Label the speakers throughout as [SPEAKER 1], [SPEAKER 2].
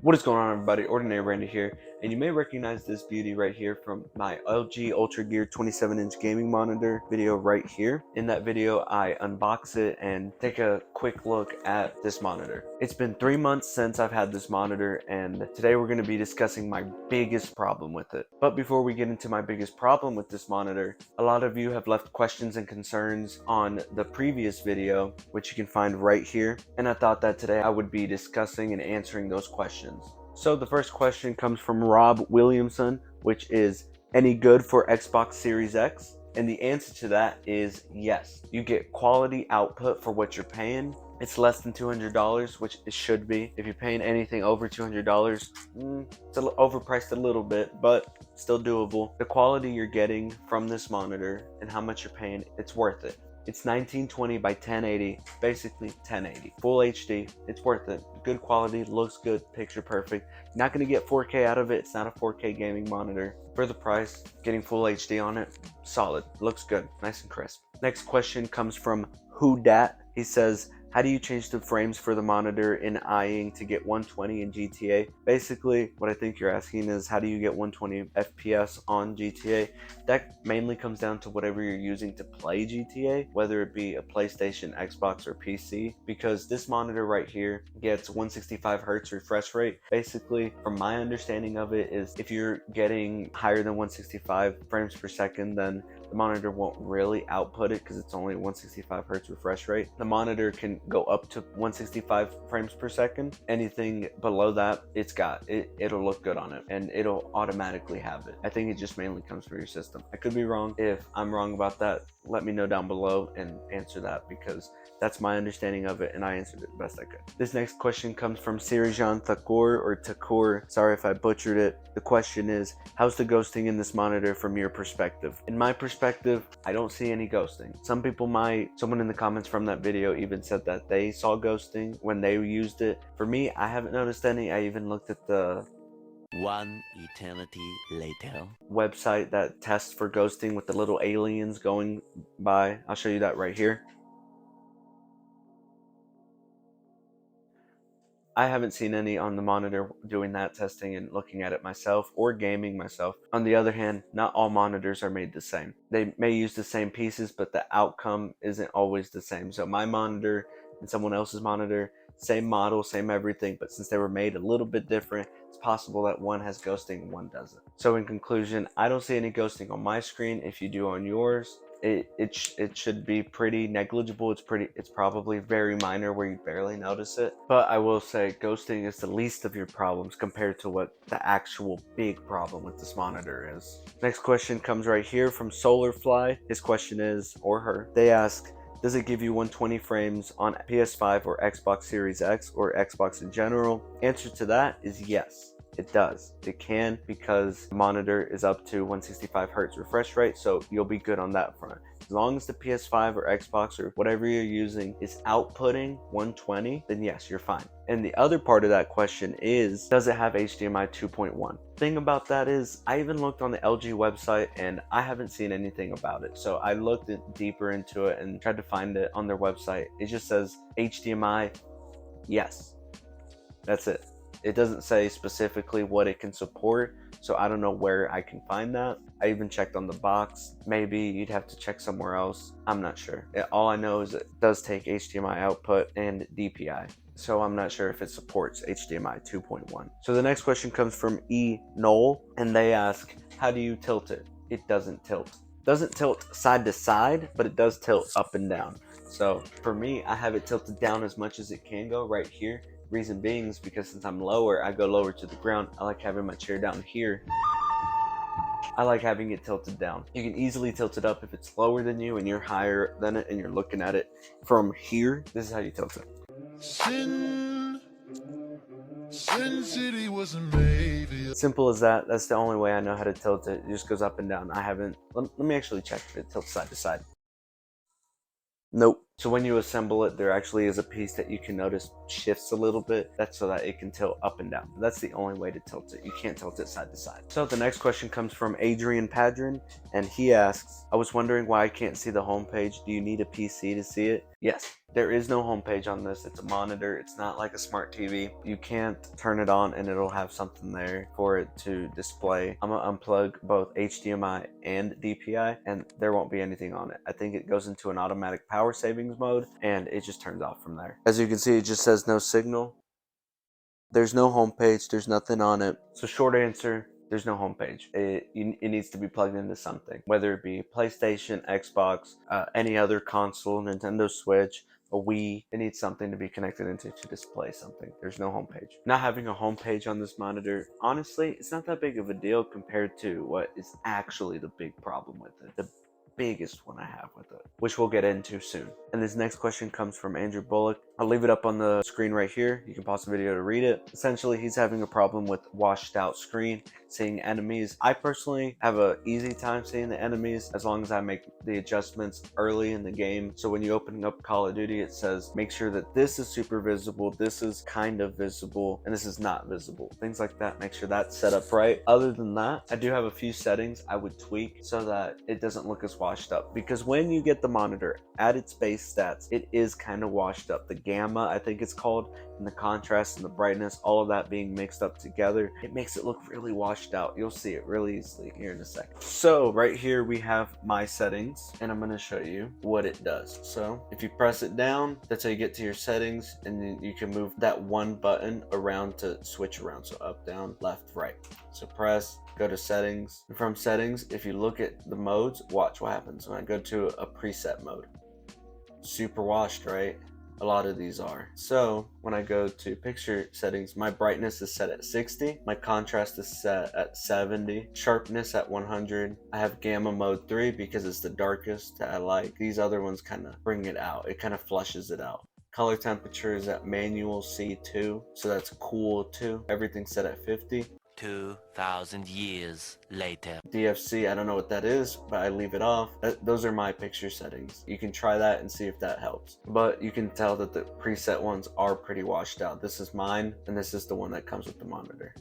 [SPEAKER 1] What is going on, everybody? Ordinary Randy here, and you may recognize this beauty right here from my LG Ultragear 27-inch gaming monitor video right here. In that video, I unbox it and take a quick look at this monitor. It's been 3 months since I've had this monitor, and today we're going to be discussing my biggest problem with it. But before we get into my biggest problem with this monitor, a lot of you have left questions and concerns on the previous video, which you can find right here, and I thought that today I would be discussing and answering those questions. So the first question comes from Rob Williamson, which is, any good for Xbox Series X? And the answer to that is yes. You get quality output for what you're paying. It's less than $200, which it should be. If you're paying anything over $200, it's overpriced a little bit, but still doable. The quality you're getting from this monitor and how much you're paying, it's worth it. It's 1920 by 1080, basically 1080. Full HD, it's worth it. Good quality, looks good, picture perfect. You're not going to get 4K out of it. It's not a 4K gaming monitor. For the price, getting full HD on it, solid. Looks good, nice and crisp. Next question comes from Who Dat. He says, how do you change the frames for the monitor in eyeing to get 120 in GTA? Basically, what I think you're asking is, how do you get 120 FPS on GTA? That mainly comes down to whatever you're using to play GTA, whether it be a PlayStation, Xbox, or PC, because this monitor right here gets 165 Hz refresh rate. Basically, from my understanding of it, is if you're getting higher than 165 frames per second, then the monitor won't really output it because it's only 165 Hz refresh rate. The monitor can go up to 165 frames per second. Anything below that, it'll look good on it and it'll automatically have it. I think it just mainly comes from your system. I could be wrong. If I'm wrong about that, let me know down below and answer that, because that's my understanding of it and I answered it the best I could. This next question comes from Sirijan Thakur or Takur. Sorry if I butchered it. The question is, how's the ghosting in this monitor from your perspective? In my perspective, I don't see any ghosting. Someone in the comments from that video even said that they saw ghosting when they used it. For me, I haven't noticed any. I even looked at the
[SPEAKER 2] One eternity later.
[SPEAKER 1] website that tests for ghosting with the little aliens going by. I'll show you that right here. I haven't seen any on the monitor doing that testing and looking at it myself or gaming myself. On the other hand, not all monitors are made the same. They may use the same pieces, but the outcome isn't always the same. So my monitor and someone else's monitor, same model, same everything, but since they were made a little bit different, it's possible that one has ghosting and one doesn't. So in conclusion, I don't see any ghosting on my screen. If you do on yours, it should be pretty negligible. It's probably very minor where you barely notice it. But I will say ghosting is the least of your problems compared to what the actual big problem with this monitor is. Next question comes right here from Solarfly. His question is, or her, they ask, does it give you 120 frames on PS5 or Xbox Series X or Xbox in general? Answer to that is yes. It does. It can, because the monitor is up to 165 Hz refresh rate, so you'll be good on that front. As long as the PS5 or Xbox or whatever you're using is outputting 120, then yes, you're fine. And the other part of that question is, does it have HDMI 2.1? Thing about that is, I even looked on the LG website and I haven't seen anything about it. So I looked deeper into it and tried to find it on their website. It just says HDMI, yes. That's it. It doesn't say specifically what it can support, so I don't know where I can find that. I even checked on the box. Maybe you'd have to check somewhere else. I'm not sure. All I know is it does take HDMI output and DPI. So I'm not sure if it supports HDMI 2.1. So the next question comes from E. Knoll, and they ask, how do you tilt it? It doesn't tilt. Doesn't tilt side to side, but it does tilt up and down. So for me, I have it tilted down as much as it can go right here. Reason being is because since I'm lower, I go lower to the ground. I like having my chair down here. I like having it tilted down. You can easily tilt it up if it's lower than you and you're higher than it and you're looking at it from here. This is how you tilt it. Sin City was a maybe. Simple as that. That's the only way I know how to tilt it. It just goes up and down. Let me actually check if it tilts side to side. Nope. So when you assemble it, there actually is a piece that you can notice shifts a little bit. That's so that it can tilt up and down. That's the only way to tilt it. You can't tilt it side to side. So the next question comes from Adrian Padron, and he asks, I was wondering why I can't see the homepage. Do you need a PC to see it? Yes, there is no homepage on this. It's a monitor. It's not like a smart TV. You can't turn it on and it'll have something there for it to display. I'm gonna unplug both HDMI and DPI and there won't be anything on it. I think it goes into an automatic power savings mode and it just turns off from there. As you can see, it just says no signal. There's no homepage. There's nothing on it. So short answer, there's no homepage. It needs to be plugged into something, whether it be PlayStation, Xbox, any other console, Nintendo Switch, a Wii. It needs something to be connected into to display something. There's no homepage. Not having a homepage on this monitor, honestly, it's not that big of a deal compared to what is actually the big problem with it. The biggest one I have with it, which we'll get into soon. And this next question comes from Andrew Bullock. I'll leave it up on the screen right here. You can pause the video to read it. Essentially, he's having a problem with washed out screen, seeing enemies. I personally have an easy time seeing the enemies as long as I make the adjustments early in the game. So when you open up Call of Duty, it says, make sure that this is super visible, this is kind of visible, and this is not visible. Things like that, make sure that's set up right. Other than that, I do have a few settings I would tweak so that it doesn't look as washed up. Because when you get the monitor at its base stats, it is kind of washed up. The gamma, I think it's called, and the contrast and the brightness, all of that being mixed up together, it makes it look really washed out. You'll see it really easily here in a second. So right here we have my settings, and I'm going to show you what it does. So if you press it down, that's how you get to your settings, and then you can move that one button around to switch around. So up, down, left, right. So press, go to settings, and from settings, if you look at the modes, watch what happens when I go to a preset mode. Super washed, right? A lot of these are. So when I go to picture settings, my brightness is set at 60, my contrast is set at 70, sharpness at 100. I have gamma mode 3 because it's the darkest that I like. These other ones kind of bring it out. It kind of flushes it out. Color temperature is at manual C2, so that's cool too. Everything's set at 50.
[SPEAKER 2] 2,000 years later.
[SPEAKER 1] DFC, I don't know what that is, but I leave it off. Those are my picture settings. You can try that and see if that helps. But you can tell that the preset ones are pretty washed out. This is mine, and this is the one that comes with the monitor.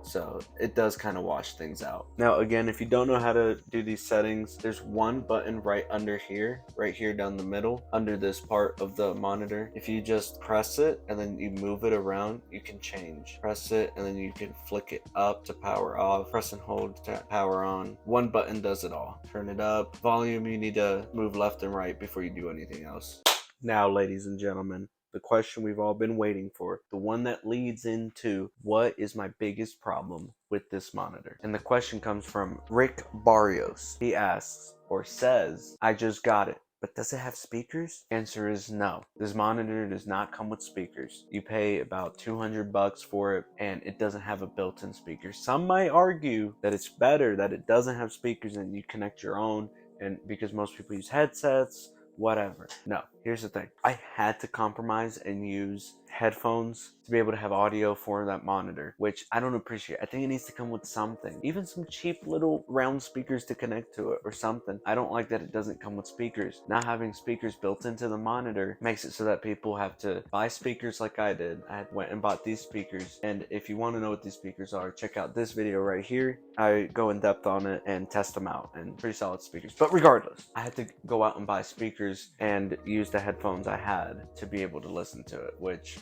[SPEAKER 1] So it does kind of wash things out. Now again, if you don't know how to do these settings, there's one button right under here, right here down the middle, under this part of the monitor. If you just press it and then you move it around, you can change. Press it and then you can flick it up to power off, press and hold to power on. One button does it all. Turn it up. Volume, you need to move left and right before you do anything else. Now, ladies and gentlemen, the question we've all been waiting for, the one that leads into what is my biggest problem with this monitor. And the question comes from Rick Barrios. He asks or says, I just got it, but does it have speakers? Answer is no. This monitor does not come with speakers. You pay about $200 for it and it doesn't have a built-in speaker. Some might argue that it's better that it doesn't have speakers and you connect your own, and because most people use headsets, whatever. No, here's the thing. I had to compromise and use headphones to be able to have audio for that monitor, which I don't appreciate. I think it needs to come with something, even some cheap little round speakers to connect to it or something. I don't like that it doesn't come with speakers. Not having speakers built into the monitor makes it so that people have to buy speakers like I did. I went and bought these speakers, and if you want to know what these speakers are, check out this video right here. I go in depth on it and test them out, and pretty solid speakers. But regardless, I had to go out and buy speakers and use the headphones I had to be able to listen to it, which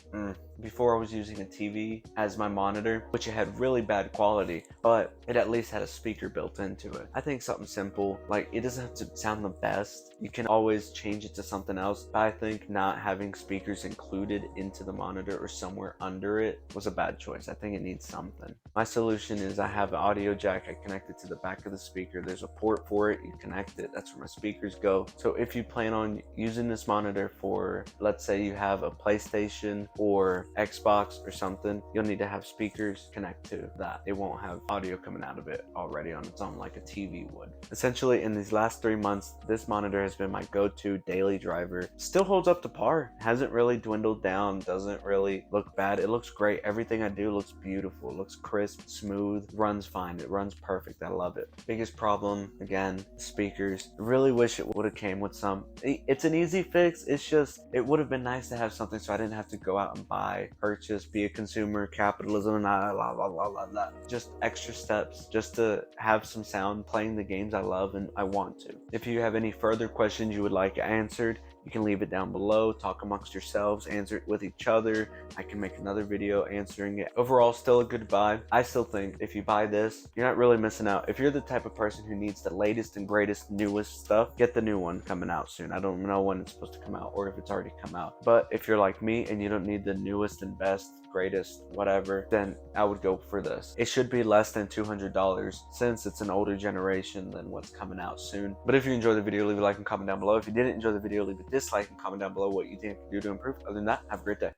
[SPEAKER 1] before I was using a TV as my monitor, which it had really bad quality, but it at least had a speaker built into it. I think something simple, like it doesn't have to sound the best. You can always change it to something else. But I think not having speakers included into the monitor or somewhere under it was a bad choice. I think it needs something. My solution is I have an audio jack. I connect it to the back of the speaker. There's a port for it. You connect it. That's where my speakers go. So if you plan on using this monitor for, let's say you have a PlayStation or Xbox or something, you'll need to have speakers connect to that. It won't have audio coming out of it already on its own like a TV would. Essentially, in these last 3 months, this monitor has been my go-to daily driver. Still holds up to par. Hasn't really dwindled down. Doesn't really look bad. It looks great. Everything I do looks beautiful. It looks crisp, smooth, runs fine. It runs perfect. I love it. Biggest problem, again, speakers. I really wish it would have came with some. It's an easy fix. It's just, it would have been nice to have something so I didn't have to go out and buy buy, purchase, be a consumer, capitalism, and just extra steps just to have some sound playing the games I love and I want to. If you have any further questions you would like answered, you can leave it down below, talk amongst yourselves, answer it with each other. I can make another video answering it. Overall, still a good buy. I still think if you buy this, you're not really missing out. If you're the type of person who needs the latest and greatest, newest stuff, get the new one coming out soon. I don't know when it's supposed to come out or if it's already come out. But if you're like me and you don't need the newest and best, greatest, whatever, then I would go for this. It should be less than $200 since it's an older generation than what's coming out soon. But if you enjoyed the video, leave a like and comment down below. If you didn't enjoy the video, leave a dislike and comment down below what you think I can do to improve. Other than that, have a great day.